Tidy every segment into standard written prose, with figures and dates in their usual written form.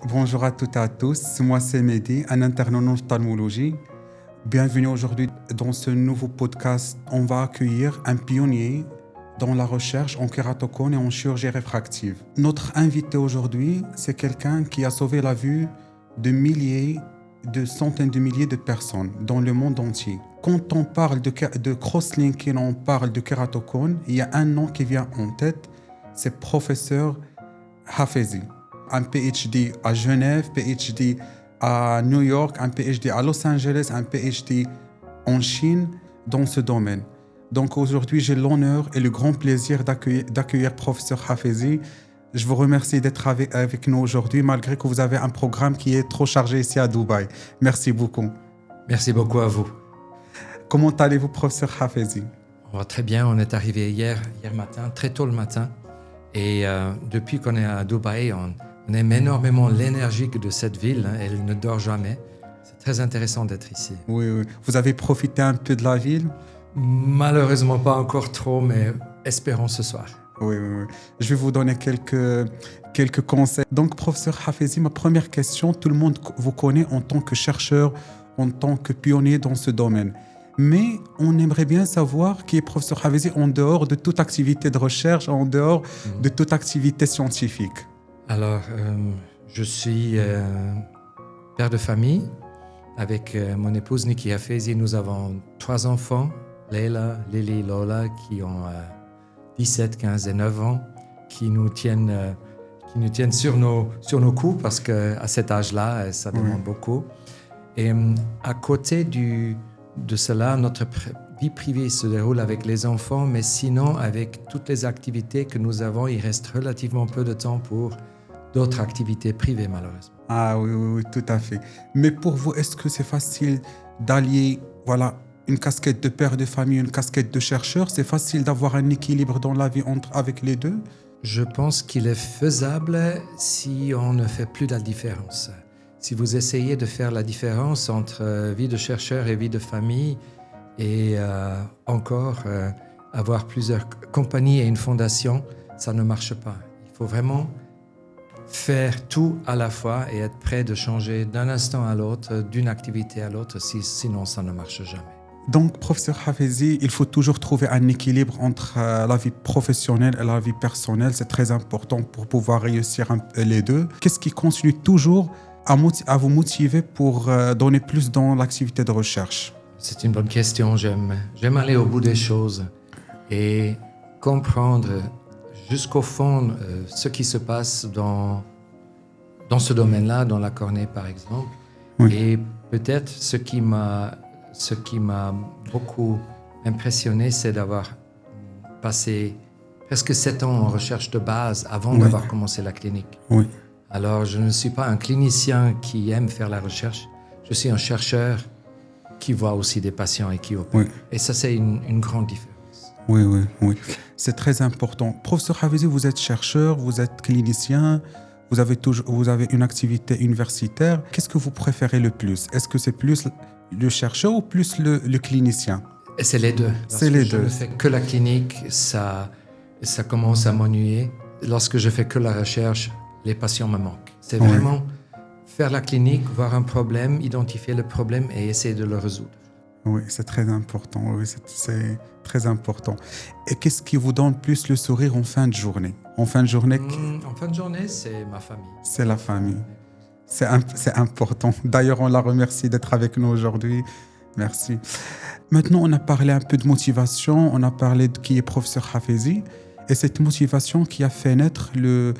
Bonjour à toutes et à tous, moi c'est Mehdi, un interne en ophtalmologie. Bienvenue aujourd'hui dans ce nouveau podcast. On va accueillir un pionnier dans la recherche en kératocone et en chirurgie réfractive. Notre invité aujourd'hui, c'est quelqu'un qui a sauvé la vue de milliers, de centaines de milliers de personnes dans le monde entier. Quand on parle de cross-linking, on parle de kératocone, il y a un nom qui vient en tête, c'est professeur Hafezi. Un PhD à Genève, PhD à New York, un PhD à Los Angeles, un PhD en Chine dans ce domaine. Donc aujourd'hui, j'ai l'honneur et le grand plaisir d'accueillir professeur Hafezi. Je vous remercie d'être avec nous aujourd'hui, malgré que vous avez un programme qui est trop chargé ici à Dubaï. Merci beaucoup. Merci beaucoup à vous. Comment allez-vous, professeur Hafezi? On va très bien, on est arrivé hier matin, très tôt le matin. Et depuis qu'on est à Dubaï, on aime énormément l'énergie de cette ville. Elle ne dort jamais. C'est très intéressant d'être ici. Oui. Vous avez profité un peu de la ville? Malheureusement pas encore trop, mais espérons ce soir. Oui. Je vais vous donner quelques conseils. Donc, professeur Hafezi, ma première question, tout le monde vous connaît en tant que chercheur, en tant que pionnier dans ce domaine. Mais on aimerait bien savoir qui est professeur Hafezi en dehors de toute activité de recherche, en dehors de toute activité scientifique. Alors, je suis père de famille avec mon épouse Niki Hafezi. Nous avons 3 enfants, Leila, Lily, Lola, qui ont 17, 15 et 9 ans, qui nous tiennent sur nos coups parce qu'à cet âge-là, ça demande beaucoup. Et à côté de cela, notre vie privée se déroule avec les enfants, mais sinon, avec toutes les activités que nous avons, il reste relativement peu de temps pour d'autres activités privées, malheureusement. Ah oui, tout à fait. Mais pour vous, est-ce que c'est facile d'allier, une casquette de père de famille, une casquette de chercheur? C'est facile d'avoir un équilibre dans la vie avec les deux? Je pense qu'il est faisable si on ne fait plus la différence. Si vous essayez de faire la différence entre vie de chercheur et vie de famille et avoir plusieurs compagnies et une fondation, ça ne marche pas. Il faut vraiment faire tout à la fois et être prêt de changer d'un instant à l'autre, d'une activité à l'autre, sinon ça ne marche jamais. Donc, professeur Hafezi, il faut toujours trouver un équilibre entre la vie professionnelle et la vie personnelle. C'est très important pour pouvoir réussir les deux. Qu'est-ce qui continue toujours à vous motiver pour donner plus dans l'activité de recherche? C'est une bonne question. J'aime aller au bout des choses et comprendre jusqu'au fond ce qui se passe dans ce domaine-là, dans la cornée par exemple. Oui. Et peut-être ce qui m'a beaucoup impressionné, c'est d'avoir passé presque 7 ans en recherche de base avant d'avoir commencé la clinique. Oui. Alors, je ne suis pas un clinicien qui aime faire la recherche. Je suis un chercheur qui voit aussi des patients et qui opère. Oui. Et ça, c'est une grande différence. Oui. C'est très important. Professeur Hafezi, vous êtes chercheur, vous êtes clinicien, vous avez une activité universitaire. Qu'est-ce que vous préférez le plus? Est-ce que c'est plus le chercheur ou plus le clinicien? Et c'est les deux. C'est les deux. Je ne fais que la clinique, ça commence à m'ennuyer. Lorsque je fais que la recherche, les patients me manquent. C'est vraiment faire la clinique, voir un problème, identifier le problème et essayer de le résoudre. Oui, c'est très important. Oui, c'est très important. Et qu'est-ce qui vous donne plus le sourire en fin de journée? En fin de journée, c'est ma famille. C'est la famille. C'est important. D'ailleurs, on la remercie d'être avec nous aujourd'hui. Merci. Maintenant, on a parlé un peu de motivation. On a parlé de qui est professeur Hafezi. Et cette motivation qui a fait naître le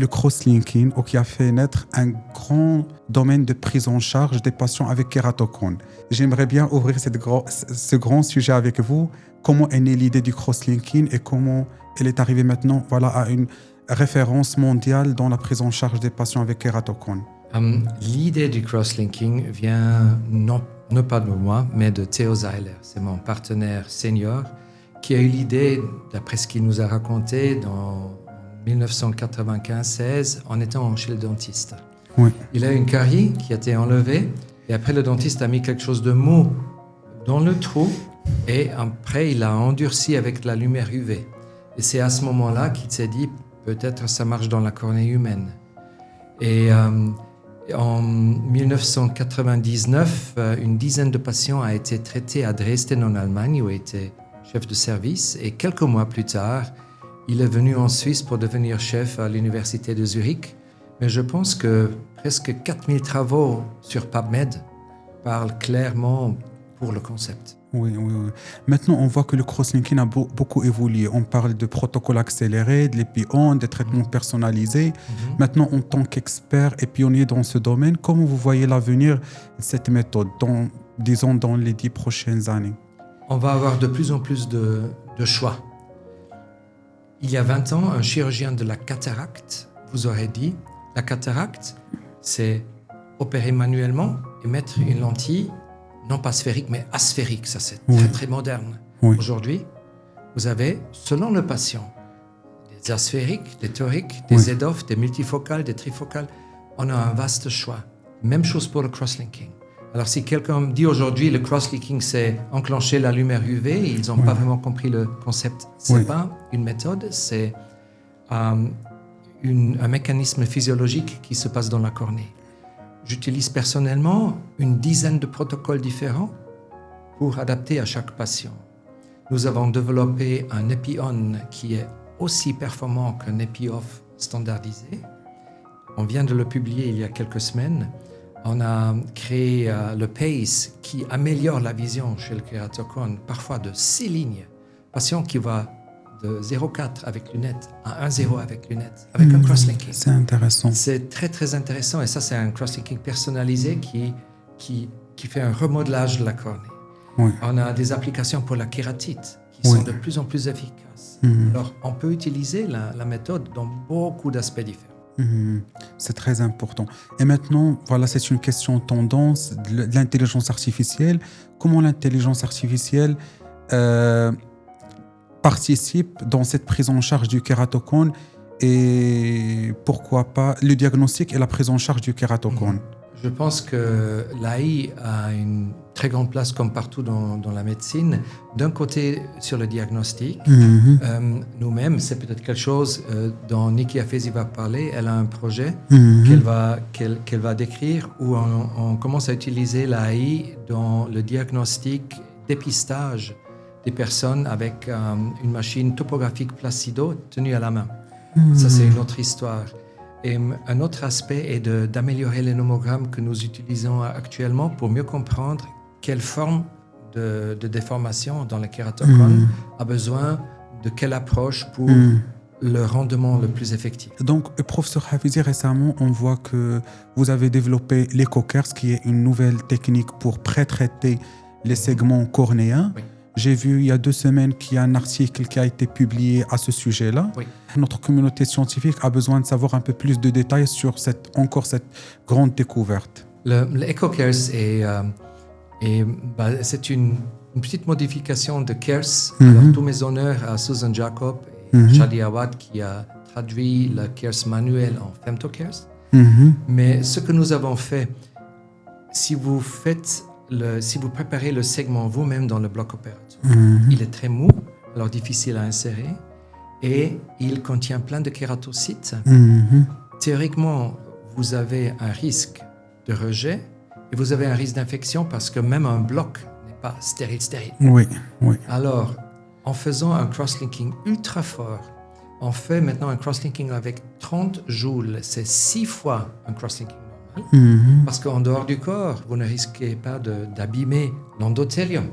cross-linking, ou qui a fait naître un grand domaine de prise en charge des patients avec kératocone. J'aimerais bien ouvrir ce grand sujet avec vous. Comment est née l'idée du cross-linking et comment elle est arrivée maintenant à une référence mondiale dans la prise en charge des patients avec kératocone? L'idée du cross-linking vient non pas de moi, mais de Theo Zeiler. C'est mon partenaire senior qui a eu l'idée, d'après ce qu'il nous a raconté, dans 1995-16, en étant chez le dentiste. Oui. Il a eu une carie qui a été enlevée et après le dentiste a mis quelque chose de mou dans le trou et après il a endurci avec la lumière UV. Et c'est à ce moment-là qu'il s'est dit peut-être ça marche dans la cornée humaine. Et en 1999, une dizaine de patients a été traités à Dresden en Allemagne où il était chef de service. Et quelques mois plus tard, il est venu en Suisse pour devenir chef à l'université de Zurich. Mais je pense que presque 4000 travaux sur PubMed parlent clairement pour le concept. Oui. Maintenant, on voit que le crosslinking a beaucoup évolué. On parle de protocoles accélérés, de l'EpiOn, des traitements personnalisés. Maintenant, en tant qu'expert et pionnier dans ce domaine, comment vous voyez l'avenir de cette méthode, disons dans les 10 prochaines années? On va avoir de plus en plus de choix. Il y a 20 ans, un chirurgien de la cataracte vous aurait dit la cataracte, c'est opérer manuellement et mettre une lentille, non pas sphérique, mais asphérique. Ça, c'est très, très moderne. Oui. Aujourd'hui, vous avez, selon le patient, des asphériques, des toriques, des EDOF, des multifocales, des trifocales. On a un vaste choix. Même chose pour le crosslinking. Alors, si quelqu'un me dit aujourd'hui le crosslinking, c'est enclencher la lumière UV, ils n'ont pas vraiment compris le concept. Ce n'est pas une méthode, c'est un mécanisme physiologique qui se passe dans la cornée. J'utilise personnellement une dizaine de protocoles différents pour adapter à chaque patient. Nous avons développé un EpiOn qui est aussi performant qu'un EpiOff standardisé. On vient de le publier il y a quelques semaines. On a créé le PACE qui améliore la vision chez le kératocone, parfois de 6 lignes. Patient qui va de 0,4 avec lunettes à 1,0 avec lunettes, avec un crosslinking. C'est intéressant. C'est très, très intéressant. Et ça, c'est un crosslinking personnalisé qui fait un remodelage de la cornée. Oui. On a des applications pour la kératite qui sont de plus en plus efficaces. Alors, on peut utiliser la méthode dans beaucoup d'aspects différents. C'est très important. Et maintenant, voilà, c'est une question tendance de l'intelligence artificielle. Comment l'intelligence artificielle participe dans cette prise en charge du kératocone et pourquoi pas le diagnostic et la prise en charge du kératocone? Je pense que l'AI a une très grande place comme partout dans la médecine. D'un côté, sur le diagnostic, nous-mêmes, c'est peut-être quelque chose dont Nikki Afezi va parler. Elle a un projet qu'elle va décrire où on commence à utiliser l'AI dans le diagnostic, dépistage des personnes avec une machine topographique Placido tenue à la main. Ça, c'est une autre histoire. Et un autre aspect est d'améliorer les nomogrammes que nous utilisons actuellement pour mieux comprendre quelle forme de déformation dans le kératocone a besoin de quelle approche pour le rendement le plus effectif. Donc, professeur Hafezi, récemment, on voit que vous avez développé l'EcoCares, qui est une nouvelle technique pour pré-traiter les segments cornéens. Oui. J'ai vu il y a 2 semaines qu'il y a un article qui a été publié à ce sujet-là. Oui. Notre communauté scientifique a besoin de savoir un peu plus de détails sur cette grande découverte. L'EcoCares c'est une petite modification de CARES. Alors, tous mes honneurs à Susan Jacob et Shadi Awad qui a traduit le CARES manuel en FemtoCares. Mais ce que nous avons fait, si vous préparez le segment vous-même dans le bloc opératoire, il est très mou, alors difficile à insérer, et il contient plein de kératocytes. Théoriquement, vous avez un risque de rejet et vous avez un risque d'infection parce que même un bloc n'est pas stérile. Oui. Alors, en faisant un crosslinking ultra fort, on fait maintenant un crosslinking avec 30 joules. C'est 6 fois un crosslinking normal. Parce qu'en dehors du corps, vous ne risquez pas d'abîmer l'endothélium.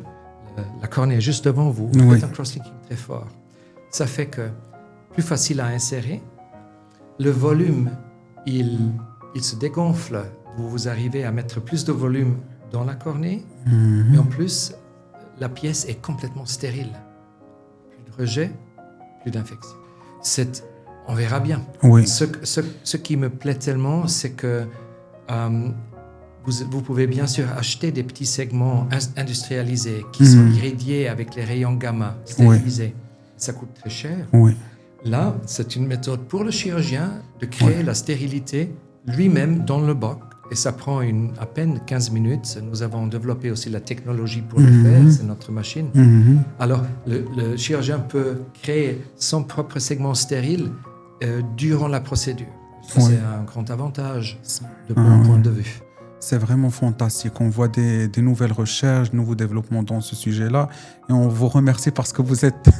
La cornée est juste devant vous. Vous faites un crosslinking très fort. Ça fait que plus facile à insérer. Le volume, il se dégonfle. Vous arrivez à mettre plus de volume dans la cornée. Et en plus, la pièce est complètement stérile. Plus de rejet, plus d'infection. On verra bien. Oui. Ce qui me plaît tellement, c'est que vous pouvez bien sûr acheter des petits segments industrialisés qui sont irradiés avec les rayons gamma, stérilisés. Ça coûte très cher. Là, c'est une méthode pour le chirurgien de créer la stérilité lui-même dans le bloc. Et ça prend à peine 15 minutes. Nous avons développé aussi la technologie pour le faire. C'est notre machine. Alors, le chirurgien peut créer son propre segment stérile durant la procédure. Ça, Oui. c'est un grand avantage de mon point de vue. C'est vraiment fantastique. On voit des nouvelles recherches, de nouveaux développements dans ce sujet-là. Et on vous remercie parce que vous êtes,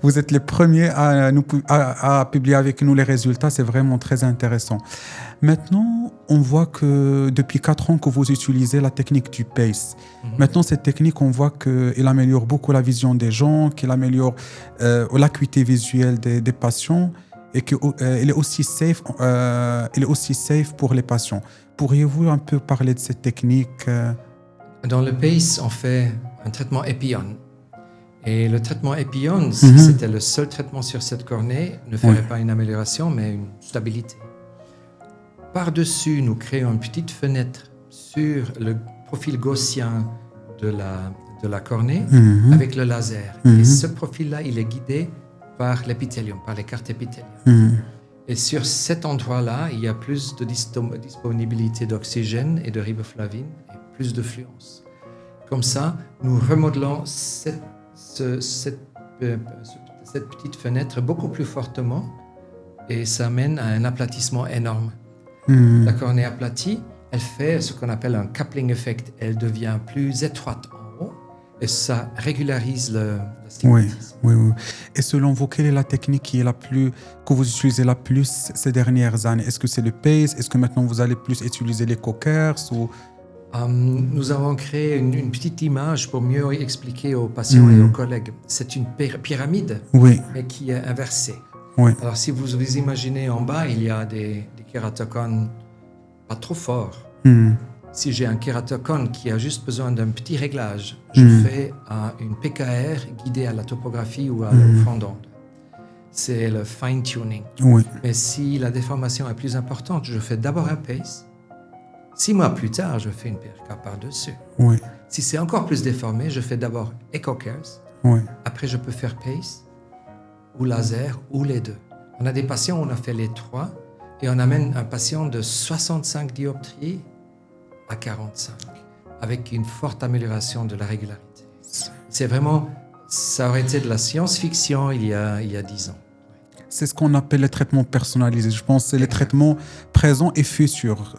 vous êtes les premiers à publier avec nous les résultats. C'est vraiment très intéressant. Maintenant, on voit que depuis 4 ans que vous utilisez la technique du PACE. Maintenant, cette technique, on voit qu'elle améliore beaucoup la vision des gens, qu'elle améliore l'acuité visuelle des patients et qu'elle est aussi safe, elle est aussi safe pour les patients. Pourriez-vous un peu parler de cette technique Dans le PACE, on fait un traitement Epion. Et le traitement Epion, si c'était le seul traitement sur cette cornée, ne ferait pas une amélioration, mais une stabilité. Par-dessus, nous créons une petite fenêtre sur le profil gaussien de la cornée avec le laser. Et ce profil-là, il est guidé par l'épithélium, par les cartes épithéliales. Et sur cet endroit-là, il y a plus de disponibilité d'oxygène et de riboflavine et plus de fluence. Comme ça, nous remodelons cette petite fenêtre beaucoup plus fortement et ça mène à un aplatissement énorme. La cornée aplatie, elle fait ce qu'on appelle un coupling effect. Elle devient plus étroite en haut et ça régularise le stigmatisme. Oui. Et selon vous, quelle est la technique que vous utilisez la plus ces dernières années? Est-ce que c'est le PACE? Est-ce que maintenant vous allez plus utiliser les Cockers ou... Nous avons créé une petite image pour mieux expliquer aux patients et aux collègues. C'est une pyramide, mais qui est inversée. Oui. Alors, si vous vous imaginez en bas, il y a des kératocones pas trop forts. Si j'ai un kératocone qui a juste besoin d'un petit réglage, je fais une PKR guidée à la topographie ou à la front d'onde. C'est le fine-tuning. Oui. Mais si la déformation est plus importante, je fais d'abord un PACE. 6 mois plus tard, je fais une PRK par-dessus. Oui. Si c'est encore plus déformé, je fais d'abord EcoCares. Oui. Après, je peux faire PACE ou laser ou les deux. On a des patients où on a fait les 3 et on amène un patient de 65 dioptries à 45 avec une forte amélioration de la régularité. C'est vraiment, ça aurait été de la science-fiction il y a 10 ans. C'est ce qu'on appelle les traitements personnalisés. Je pense que c'est les traitements présents et futurs.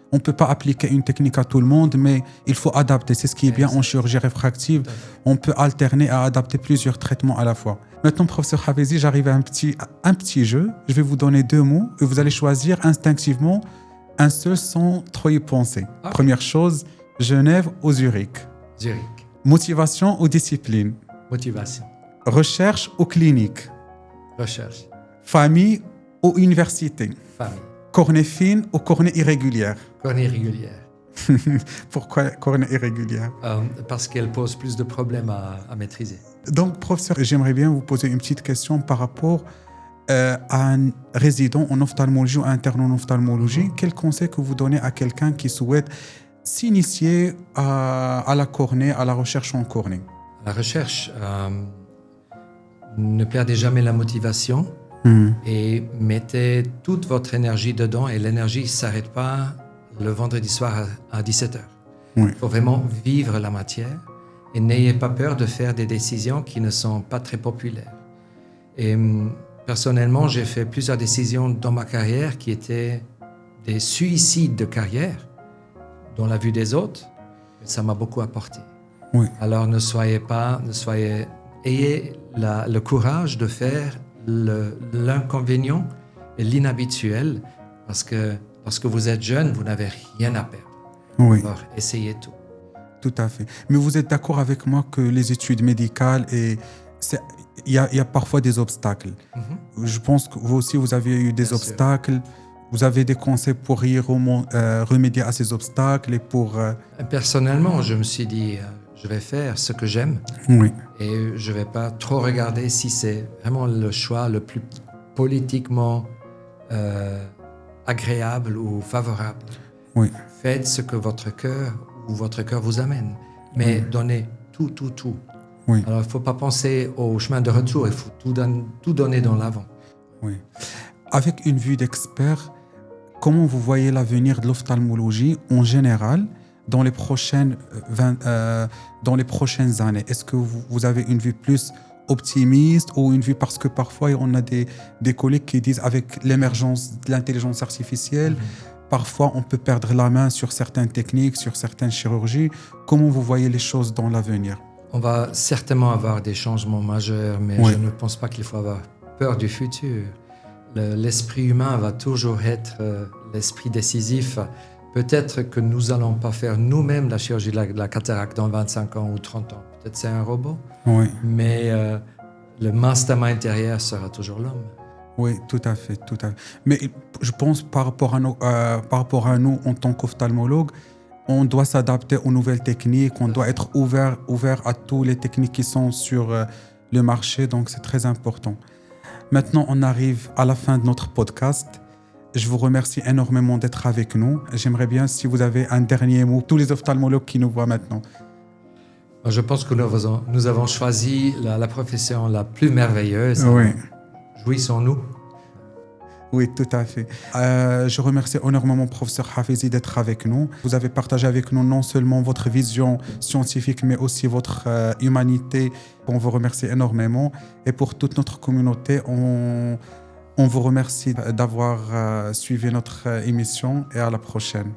On ne peut pas appliquer une technique à tout le monde, mais il faut adapter. C'est ce qui est bien en chirurgie réfractive. On peut alterner et adapter plusieurs traitements à la fois. Maintenant, professeur Hafezi, j'arrive à un petit jeu. Je vais vous donner 2 mots et vous allez choisir instinctivement un seul sans trop y penser. Okay. Première chose, Genève ou Zurich? Zurich. Motivation ou discipline? Motivation. Recherche ou clinique? Recherche. Famille ou université? Famille. Cornée fine ou cornée irrégulière? Cornée irrégulière. Pourquoi cornée irrégulière? Parce qu'elle pose plus de problèmes à maîtriser. Donc, professeur, j'aimerais bien vous poser une petite question par rapport à un résident en ophtalmologie ou interne en ophtalmologie. Quel conseil que vous donnez à quelqu'un qui souhaite s'initier à la cornée, à la recherche en cornée? La recherche, ne perdez jamais la motivation et mettez toute votre énergie dedans et l'énergie ne s'arrête pas le vendredi soir à 17h. Il faut vraiment vivre la matière et n'ayez pas peur de faire des décisions qui ne sont pas très populaires. Et personnellement, j'ai fait plusieurs décisions dans ma carrière qui étaient des suicides de carrière dans la vue des autres. Ça m'a beaucoup apporté. Alors ayez le courage de faire l'inconvénient et l'inhabituel parce que lorsque vous êtes jeune, vous n'avez rien à perdre. Alors, essayez tout. Tout à fait. Mais vous êtes d'accord avec moi que les études médicales, il y a parfois des obstacles. Je pense que vous aussi, vous avez eu des obstacles. Sûr. Vous avez des conseils pour remédier à ces obstacles et pour... Personnellement, je me suis dit, je vais faire ce que j'aime. Et je ne vais pas trop regarder si c'est vraiment le choix le plus politiquement agréable ou favorable. Faites ce que votre cœur vous amène. Mais donnez tout. Alors, il ne faut pas penser au chemin de retour, il faut tout donner dans l'avant. Avec une vue d'expert, comment vous voyez l'avenir de l'ophtalmologie en général dans les prochaines années? Est-ce que vous avez une vue plus optimiste ou une vue, parce que parfois on a des collègues qui disent avec l'émergence de l'intelligence artificielle, parfois on peut perdre la main sur certaines techniques, sur certaines chirurgies. Comment vous voyez les choses dans l'avenir? On va certainement avoir des changements majeurs, mais Oui. je ne pense pas qu'il faut avoir peur du futur. L'esprit humain va toujours être l'esprit décisif. Peut-être que nous n'allons pas faire nous-mêmes la chirurgie de la cataracte dans 25 ans ou 30 ans. Peut-être c'est un robot, Oui. mais le mastermind derrière sera toujours l'homme. Oui, tout à fait, tout à fait. Mais je pense par rapport à nous en tant qu'ophtalmologue, on doit s'adapter aux nouvelles techniques, on doit être ouvert à toutes les techniques qui sont sur le marché, donc c'est très important. Maintenant, on arrive à la fin de notre podcast. Je vous remercie énormément d'être avec nous. J'aimerais bien si vous avez un dernier mot, tous les ophtalmologues qui nous voient maintenant. Je pense que nous avons choisi la profession la plus merveilleuse. Oui. Jouissons-nous. Oui, tout à fait. Je remercie énormément le professeur Hafizi d'être avec nous. Vous avez partagé avec nous non seulement votre vision scientifique, mais aussi votre humanité. On vous remercie énormément. Et pour toute notre communauté, on vous remercie d'avoir suivi notre émission et à la prochaine.